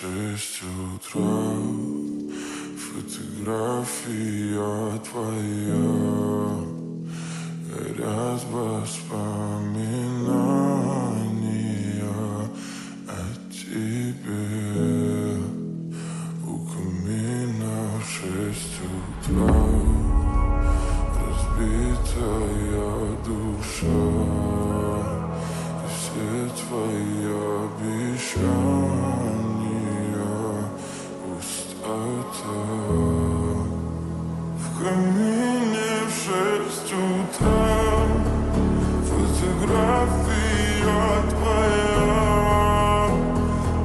6 утра, фотография твоя, горят воспоминания о тебе. У камина в 6 утра, разбитая душа, и все твои обещания пустота. В камине в 6 утра, фотография твоя,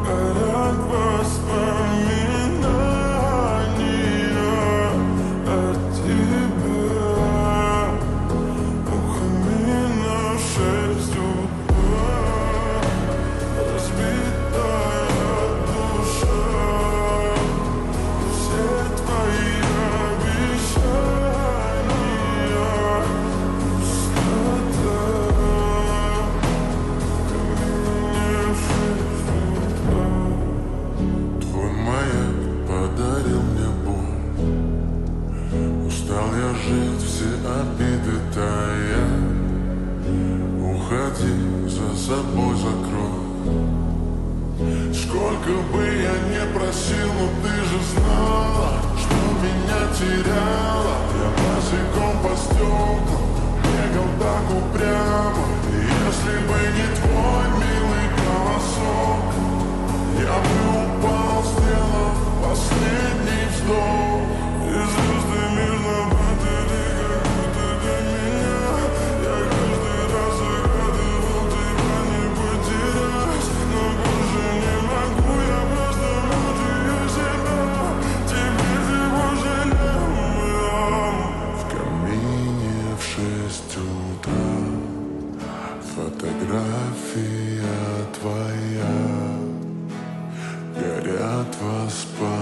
горят воспоминания о тебе. У камина в 6 утра, разбитая душа, все твои обещания пустота. В камине в 6 утра. Твой маяк подарил мне боль. Устал я жить, все обиды тая. Уходи, за собой закрой. Сколько бы я не просил, но ты же знала, что меня теряла. Я босиком по стеклам бегал так упрямо. И если бы не твой милый голосок, я бы упал, сделав последний вздох. И звезды мирно падали, как будто для меня. Я каждый раз загадывал тебя не потерять, но больше не могу, я просто мучаю себя. Теперь ты пожалел. В камине в 6 утра, фотография твоя, горят воспоминания